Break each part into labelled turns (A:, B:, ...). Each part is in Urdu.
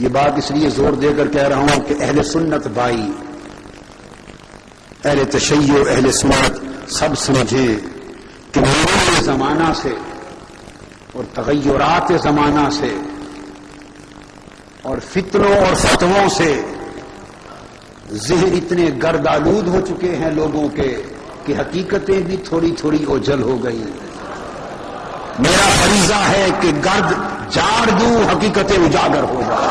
A: یہ بات اس لیے زور دے کر کہہ رہا ہوں کہ اہل سنت بھائی، اہل تشیع، اہل سنت سب سمجھیں کہ مرور زمانہ سے اور تغیرات زمانہ سے اور فتنوں اور فتووں سے ذہن اتنے گرد آلود ہو چکے ہیں لوگوں کے کہ حقیقتیں بھی تھوڑی تھوڑی اوجھل ہو گئی۔ میرا فریضہ ہے کہ گرد جھاڑ دوں، حقیقتیں اجاگر ہو جائیں۔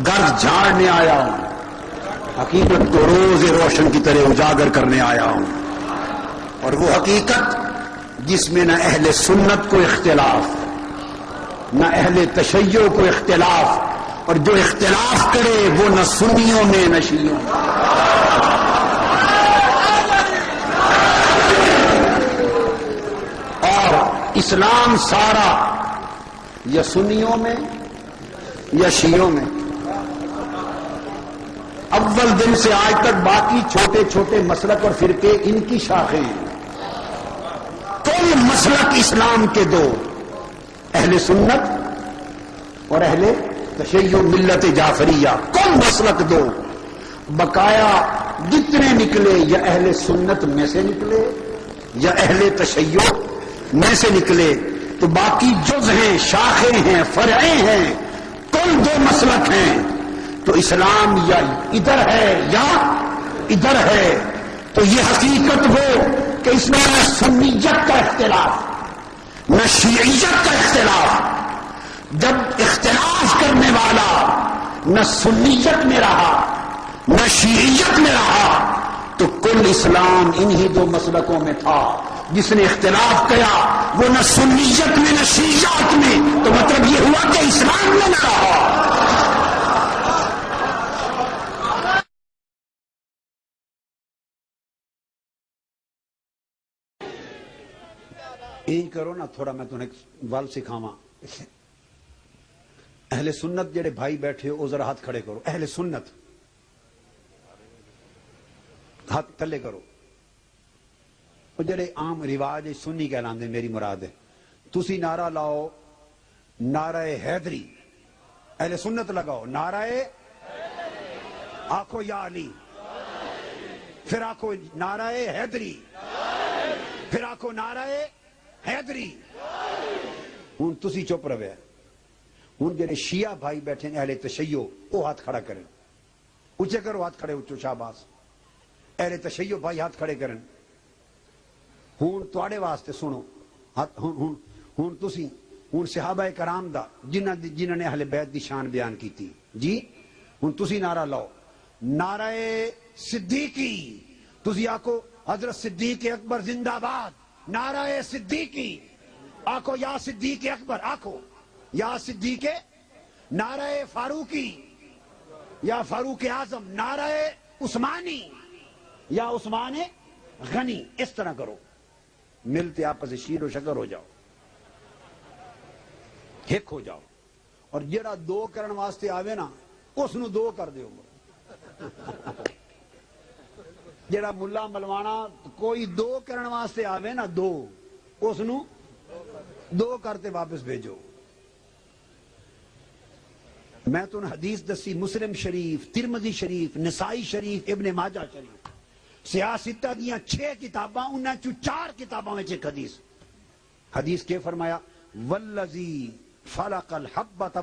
A: گرد جھاڑنے آیا ہوں، حقیقت کو روز روشن کی طرح اجاگر کرنے آیا ہوں، اور وہ حقیقت جس میں نہ اہل سنت کو اختلاف، نہ اہل تشیع کو اختلاف، اور جو اختلاف کرے وہ نہ سنیوں میں نہ شیعوں میں۔ اور اسلام سارا یا سنیوں میں یا شیعوں میں۔ اول دن سے آج تک باقی چھوٹے چھوٹے مسلک اور فرقے ان کی شاخیں ہیں، کل مسلک اسلام کے دو، اہل سنت اور اہل تشیع ملت جعفریہ، کل مسلک دو۔ بقایا جتنے نکلے یا اہل سنت میں سے نکلے یا اہل تشیع میں سے نکلے، تو باقی جز ہیں، شاخیں ہیں، فرعیں ہیں، کل دو مسلک ہیں۔ تو اسلام یا ادھر ہے یا ادھر ہے۔ تو یہ حقیقت ہو کہ اس میں نہ سنیت کا اختلاف نہ شیعیت کا اختلاف۔ جب اختلاف کرنے والا نہ سنیت میں رہا نہ شیعیت میں رہا تو کل اسلام انہی دو مسلکوں میں تھا۔ جس نے اختلاف کیا وہ نہ سنیت میں نہ شیعیت میں، تو مطلب یہ ہوا کہ اسلام میں نہ رہا۔ یہی کرو نا تھوڑا، میں تمہیں ول سکھاواں۔ اہل سنت جڑے بھائی بیٹھے ہو ذرا ہاتھ کھڑے کرو۔ اہل سنت ہاتھ تھلے کرو۔ وہ جڑے عام رواج سنی کہلاندے میری مراد ہے، تسی نعرہ لاؤ نعرہ حیدری، اہل سنت لگاؤ نعرہ آکھو یا علی، پھر آکھو نعرہ حیدری، پھر آکھو نعرہ حیدری۔ ہوں تسی چپ رہے۔ ہوں جڑے شیعہ بھائی بیٹھے ہیں اہل تشیع، وہ ہاتھ کھڑا کریں، اونچے کرو ہاتھ کھڑے اونچو، شاباش۔ اہل تشیع بھائی ہاتھ کھڑے کریں۔ ہوں تواڈے واسطے سنو، ہوں تسی ہوں صحابہ کرام دا جنہاں نے اہل بیت دی شان بیان کیتی جی، ہوں تسی نعرہ لاؤ نعرہ صدیقی۔ تسی آکھو حضرت صدیق اکبر زندہ باد، نعرہ صدیقی۔ آکھو یا صدیق اکبر، آکھو یا صدیق، نعرہ فاروقی یا فاروق اعظم، نعرہ عثمانی یا عثمان غنی۔ اس طرح کرو، ملتے آپس سے شیر و شکر ہو جاؤ، ہک ہو جاؤ۔ اور جڑا دو کرن واسطے آوے نا اس نو دو کر دیو۔ جڑا ملا ملوانا کوئی دو کرن واسطے آوے نا دو، اس نو دو کرتے واپس بھیجو۔ میں تو حدیث دسی مسلم شریف، ترمذی شریف، نسائی شریف، ابن ماجہ شریف، سیاستہ دیاں 6 کتاباں، انہاں چوں 4 کتاباں میں ایک حدیث کے فرمایا والذی فلق الحبۃ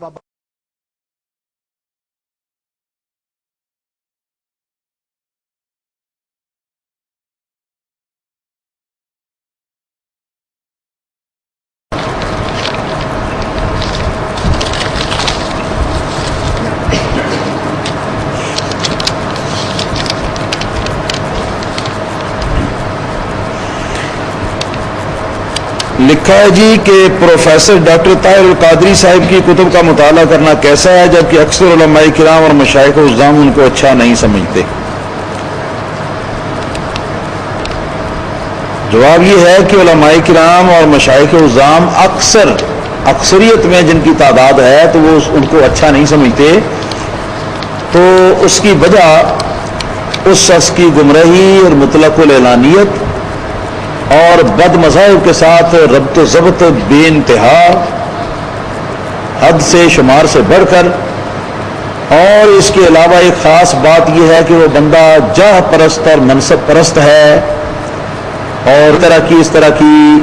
B: لکھا ہے جی کہ پروفیسر ڈاکٹر طاہر القادری صاحب کی کتب کا مطالعہ کرنا کیسا ہے، جبکہ اکثر علماء کرام اور مشائخ عظام ان کو اچھا نہیں سمجھتے؟ جواب یہ ہے کہ علماء کرام اور مشائخ عظام اکثریت میں جن کی تعداد ہے تو وہ ان کو اچھا نہیں سمجھتے، تو اس کی وجہ اس شخص کی گمراہی اور مطلق الاعلانیت اور بد مذاہب کے ساتھ ربط و ضبط بے انتہا، حد سے شمار سے بڑھ کر، اور اس کے علاوہ ایک خاص بات یہ ہے کہ وہ بندہ جاہ پرست اور منصب پرست ہے، اور اس طرح کی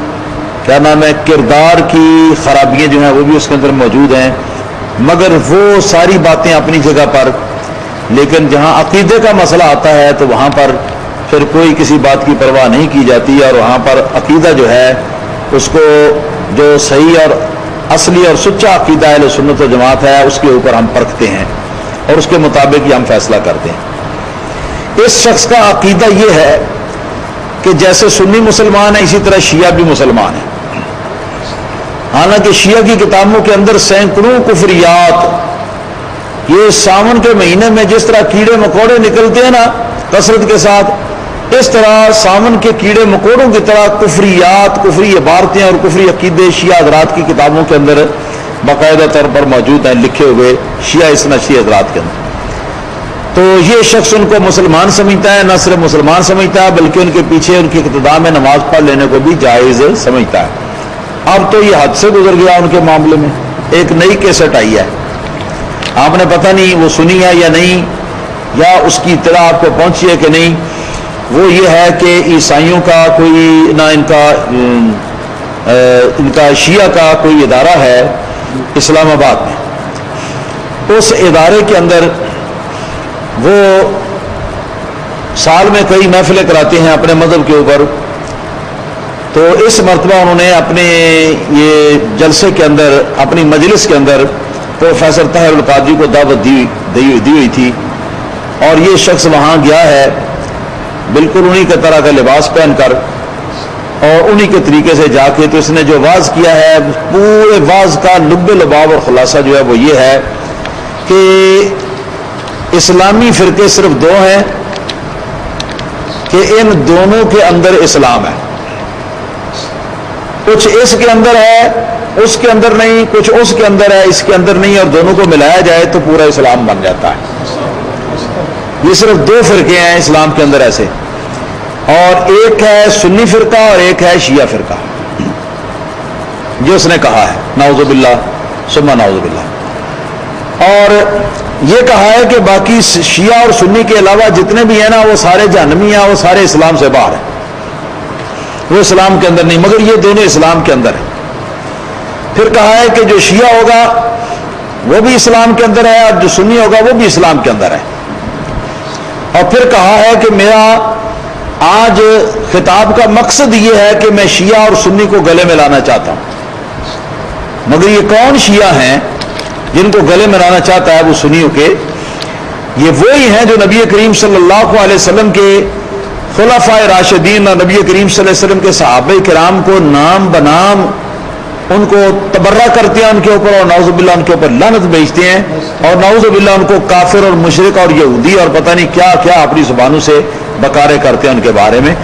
B: کیا نام ہے کردار کی خرابیاں جو ہیں وہ بھی اس کے اندر موجود ہیں، مگر وہ ساری باتیں اپنی جگہ پر، لیکن جہاں عقیدے کا مسئلہ آتا ہے تو وہاں پر پھر کوئی کسی بات کی پرواہ نہیں کی جاتی، اور وہاں پر عقیدہ جو ہے اس کو جو صحیح اور اصلی اور سچا عقیدہ اہل سنت و جماعت ہے اس کے اوپر ہم پرکھتے ہیں اور اس کے مطابق ہی ہم فیصلہ کرتے ہیں۔ اس شخص کا عقیدہ یہ ہے کہ جیسے سنی مسلمان ہے اسی طرح شیعہ بھی مسلمان ہے، حالانکہ شیعہ کی کتابوں کے اندر سینکڑوں کفریات، یہ ساون کے مہینے میں جس طرح کیڑے مکوڑے نکلتے ہیں نا کثرت کے ساتھ، اس طرح ساون کے کیڑے مکوڑوں کی طرح کفریات، کفری عبارتیں اور کفری عقیدے شیعہ حضرات کی کتابوں کے اندر باقاعدہ طور پر موجود ہیں، لکھے ہوئے شیعہ اثنائی حضرات کے اندر۔ تو یہ شخص ان کو مسلمان سمجھتا ہے، نہ صرف مسلمان سمجھتا ہے بلکہ ان کے پیچھے ان کی اقتداء میں نماز پڑھ لینے کو بھی جائز سمجھتا ہے۔ اب تو یہ حد سے گزر گیا ان کے معاملے میں، ایک نئی کیسٹ آئی ہے، آپ نے پتہ نہیں وہ سنی ہے یا نہیں، یا اس کی اطلاع آپ کو پہنچی ہے کہ نہیں۔ وہ یہ ہے کہ عیسائیوں کا کوئی نہ ان کا شیعہ کا کوئی ادارہ ہے اسلام آباد میں، اس ادارے کے اندر وہ سال میں کئی محفلیں کراتے ہیں اپنے مذہب کے اوپر۔ تو اس مرتبہ انہوں نے اپنے یہ جلسے کے اندر، اپنی مجلس کے اندر پروفیسر طاہر القادری کو دعوت دی ہوئی تھی، اور یہ شخص وہاں گیا ہے بالکل انہی کے طرح کا لباس پہن کر اور انہی کے طریقے سے جا کے، تو اس نے جو واز کیا ہے پورے واز کا لب لباب اور خلاصہ جو ہے وہ یہ ہے کہ اسلامی فرقے صرف دو ہیں کہ ان دونوں کے اندر اسلام ہے، کچھ اس کے اندر ہے اس کے اندر نہیں، کچھ اس کے اندر ہے اس کے اندر نہیں، اور دونوں کو ملایا جائے تو پورا اسلام بن جاتا ہے۔ یہ صرف دو فرقے ہیں اسلام کے اندر ایسے، اور ایک ہے سنی فرقہ اور ایک ہے شیعہ فرقہ، جو اس نے کہا ہے نعوذ باللہ ثم نعوذ باللہ۔ اور یہ کہا ہے کہ باقی شیعہ اور سنی کے علاوہ جتنے بھی ہیں نا وہ سارے جہنمی ہیں، وہ سارے اسلام سے باہر ہیں، وہ اسلام کے اندر نہیں، مگر یہ دونوں اسلام کے اندر ہیں۔ پھر کہا ہے کہ جو شیعہ ہوگا وہ بھی اسلام کے اندر ہے اور جو سنی ہوگا وہ بھی اسلام کے اندر ہے۔ اور پھر کہا ہے کہ میرا آج خطاب کا مقصد یہ ہے کہ میں شیعہ اور سنی کو گلے میں لانا چاہتا ہوں، مگر یہ کون شیعہ ہیں جن کو گلے میں لانا چاہتا ہے وہ سنیوں کے؟ یہ وہی ہیں جو نبی کریم صلی اللہ علیہ وسلم کے خلفائے راشدین اور نبی کریم صلی اللہ علیہ وسلم کے صحابہ کرام کو نام بنام ان کو تبرہ کرتے ہیں ان کے اوپر، اور نعوذ باللہ ان کے اوپر لعنت بھیجتے ہیں، اور نعوذ باللہ ان کو کافر اور مشرک اور یہودی اور پتہ نہیں کیا کیا اپنی زبانوں سے بکارے کرتے ہیں ان کے بارے میں،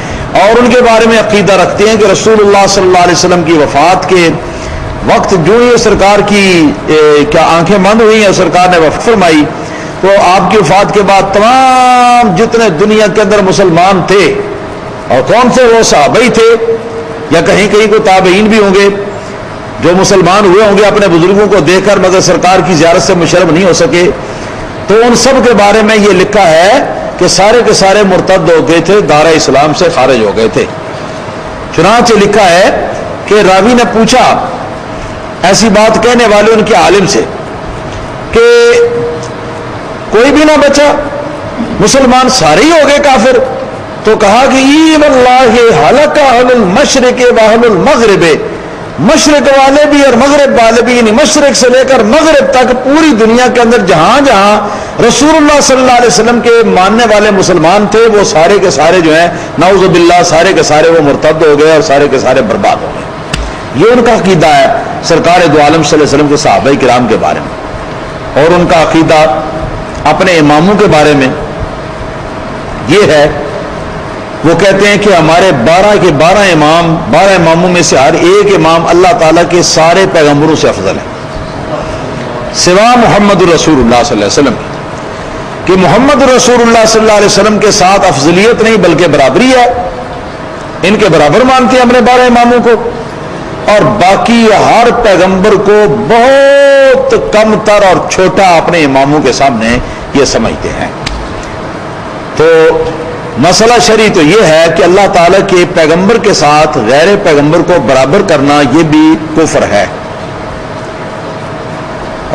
B: اور ان کے بارے میں عقیدہ رکھتے ہیں کہ رسول اللہ صلی اللہ علیہ وسلم کی وفات کے وقت جو ہی سرکار کی کیا آنکھیں بند ہوئی ہیں، سرکار نے وفات فرمائی، تو آپ کی وفات کے بعد تمام جتنے دنیا کے اندر مسلمان تھے، اور کون سے وہ صحابہ ہی تھے یا کہیں کہیں کو تابعین بھی ہوں گے جو مسلمان ہوئے ہوں گے اپنے بزرگوں کو دیکھ کر مگر سرکار کی زیارت سے مشرف نہیں ہو سکے، تو ان سب کے بارے میں یہ لکھا ہے کہ سارے کے سارے مرتد ہو گئے تھے، دار اسلام سے خارج ہو گئے تھے۔ چنانچہ لکھا ہے کہ راوی نے پوچھا ایسی بات کہنے والے ان کے عالم سے کہ کوئی بھی نہ بچا، مسلمان سارے ہی ہو گئے کافر؟ تو کہا کہ ای واللہ ہلک اہل المشرق واہل المغرب، مشرق والے بھی اور مغرب والے بھی، یعنی مشرق سے لے کر مغرب تک پوری دنیا کے اندر جہاں جہاں رسول اللہ صلی اللہ علیہ وسلم کے ماننے والے مسلمان تھے وہ سارے کے سارے جو ہیں نعوذ باللہ سارے کے سارے وہ مرتد ہو گئے اور سارے کے سارے برباد ہو گئے۔ یہ ان کا عقیدہ ہے سرکار دو عالم صلی اللہ علیہ وسلم کے صحابہ کرام کے بارے میں، اور ان کا عقیدہ اپنے اماموں کے بارے میں یہ ہے، وہ کہتے ہیں کہ ہمارے 12 کے 12 امام، 12 اماموں میں سے ہر ایک امام اللہ تعالیٰ کے سارے پیغمبروں سے افضل ہے سوا محمد رسول اللہ صلی اللہ علیہ وسلم، کہ محمد رسول اللہ صلی اللہ علیہ وسلم کے ساتھ افضلیت نہیں بلکہ برابری ہے، ان کے برابر مانتے ہیں اپنے 12 اماموں کو، اور باقی ہر پیغمبر کو بہت کم تر اور چھوٹا اپنے اماموں کے سامنے یہ سمجھتے ہیں۔ تو مسئلہ شرعی تو یہ ہے کہ اللہ تعالیٰ کے پیغمبر کے ساتھ غیر پیغمبر کو برابر کرنا یہ بھی کفر ہے،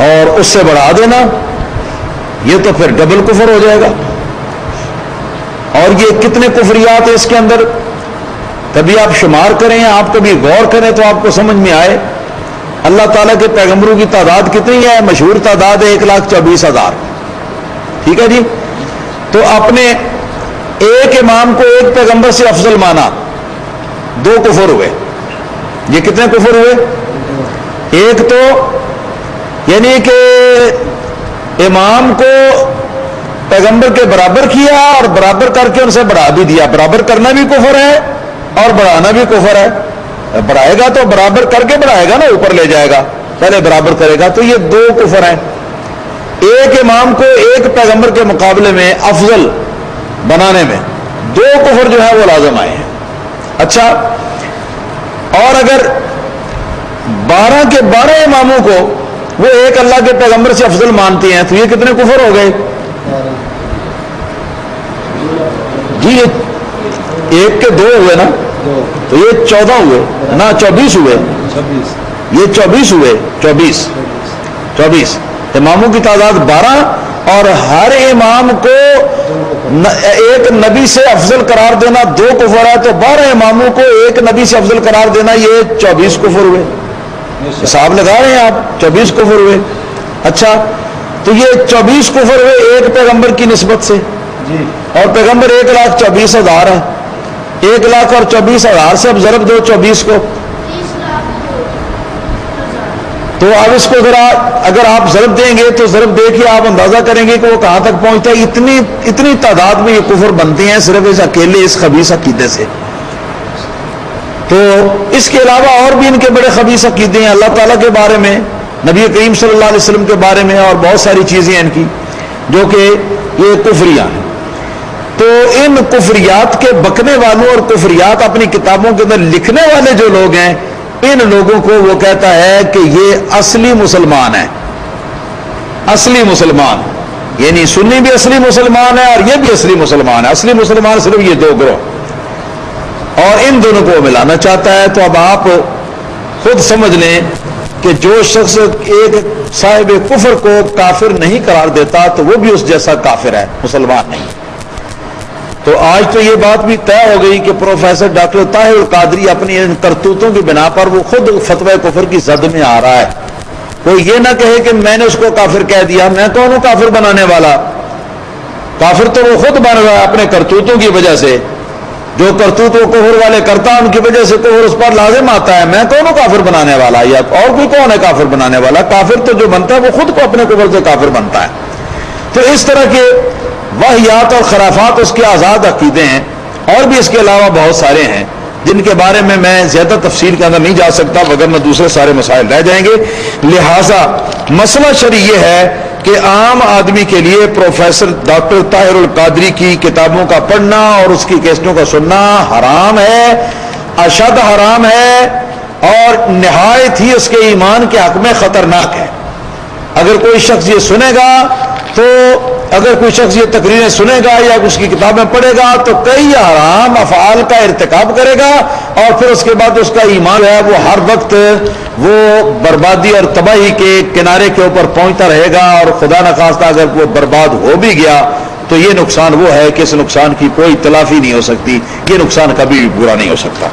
B: اور اس سے بڑھا دینا یہ تو پھر ڈبل کفر ہو جائے گا۔ اور یہ کتنے کفریات ہیں اس کے اندر، کبھی آپ شمار کریں، آپ کبھی غور کریں تو آپ کو سمجھ میں آئے اللہ تعالیٰ کے پیغمبروں کی تعداد کتنی ہے۔ مشہور تعداد ہے 1,24,000، ٹھیک ہے جی۔ تو اپنے ایک امام کو ایک پیغمبر سے افضل مانا، 2 کفر ہوئے۔ یہ کتنے کفر ہوئے؟ ایک تو یعنی کہ امام کو پیغمبر کے برابر کیا اور برابر کر کے ان سے بڑھا بھی دیا۔ برابر کرنا بھی کفر ہے اور بڑھانا بھی کفر ہے۔ بڑھائے گا تو برابر کر کے بڑھائے گا نا، اوپر لے جائے گا، پہلے برابر کرے گا، تو یہ 2 کفر ہیں۔ ایک امام کو ایک پیغمبر کے مقابلے میں افضل بنانے میں 2 کفر جو ہے وہ لازم آئے ہیں۔ اچھا، اور اگر 12 کے 12 اماموں کو وہ ایک اللہ کے پیغمبر سے افضل مانتے ہیں تو یہ کتنے کفر ہو گئے جی؟ ایک کے 2 ہوئے نا، تو یہ 14 ہوئے نا، 24 ہوئے، یہ 24 ہوئے، 24 اماموں کی تعداد 12، اور ہر امام کو ایک نبی سے افضل قرار دینا 2 کفر ہے، تو 12 اماموں کو ایک نبی سے افضل قرار دینا یہ 24 کفر ہوئے۔ حساب لگا رہے ہیں آپ، 24 کفر ہوئے۔ اچھا، تو یہ 24 کفر ہوئے ایک پیغمبر کی نسبت سے، اور پیغمبر 1,24,000 ہے۔ 1,24,000 سے اب ضرب دو 24 کو، تو اب اس کو ذرا اگر آپ ضرب دیں گے تو ضرب دے کے آپ اندازہ کریں گے کہ وہ کہاں تک پہنچتا ہے۔ اتنی تعداد میں یہ کفر بنتے ہیں صرف اس اکیلے اس خبیث عقیدے سے۔ تو اس کے علاوہ اور بھی ان کے بڑے خبیث عقیدے ہیں اللہ تعالیٰ کے بارے میں، نبی کریم صلی اللہ علیہ وسلم کے بارے میں، اور بہت ساری چیزیں ان کی جو کہ یہ کفریاں ہیں۔ تو ان کفریات کے بکنے والوں اور کفریات اپنی کتابوں کے اندر لکھنے والے جو لوگ ہیں، ان لوگوں کو وہ کہتا ہے کہ یہ اصلی مسلمان ہیں۔ اصلی مسلمان یعنی سنی بھی اصلی مسلمان ہے اور یہ بھی اصلی مسلمان ہے۔ اصلی مسلمان صرف یہ 2 گروہ، اور ان دونوں کو ملانا چاہتا ہے۔ تو اب آپ خود سمجھ لیں کہ جو شخص ایک صاحب کفر کو کافر نہیں قرار دیتا تو وہ بھی اس جیسا کافر ہے، مسلمان نہیں۔ تو آج تو یہ بات بھی طے ہو گئی کہ پروفیسر ڈاکٹر طاہر القادری اپنی ان کرتوتوں کی بنا پر وہ خود فتوی کفر کی زد میں آ رہا ہے۔ کوئی یہ نہ کہے کہ میں نے اس کو کافر کہہ دیا، میں کون ہوں کافر بنانے والا؟ کافر تو وہ خود بن رہا ہے اپنے کرتوتوں کی وجہ سے۔ جو کرتوت وہ کفر والے کرتا ان کی وجہ سے کفر اس پر لازم آتا ہے۔ میں کون ہوں کافر بنانے والا؟ یا اور کوئی کون ہے کافر بنانے والا؟ کافر تو جو بنتا ہے وہ خود کو اپنے کفر سے کافر بنتا ہے۔ تو اس طرح کے واہیات اور خرافات اس کے آزاد عقیدے ہیں، اور بھی اس کے علاوہ بہت سارے ہیں جن کے بارے میں زیادہ تفصیل کے اندر نہیں جا سکتا، وگرنہ دوسرے سارے مسائل رہ جائیں گے۔ لہذا مسئلہ شرعی یہ ہے کہ عام آدمی کے لیے پروفیسر ڈاکٹر طاہر القادری کی کتابوں کا پڑھنا اور اس کی کیسٹوں کا سننا حرام ہے، اشد حرام ہے، اور نہایت ہی اس کے ایمان کے حق میں خطرناک ہے۔ اگر کوئی شخص یہ سنے گا تو اگر کوئی شخص یہ تقریریں سنے گا یا اس کی کتابیں پڑھے گا تو کئی حرام افعال کا ارتکاب کرے گا، اور پھر اس کے بعد اس کا ایمان ہے وہ ہر وقت وہ بربادی اور تباہی کے کنارے کے اوپر پہنچتا رہے گا، اور خدا نخواستہ اگر وہ برباد ہو بھی گیا تو یہ نقصان وہ ہے کہ اس نقصان کی کوئی تلافی نہیں ہو سکتی، یہ نقصان کبھی بھی پورا نہیں ہو سکتا۔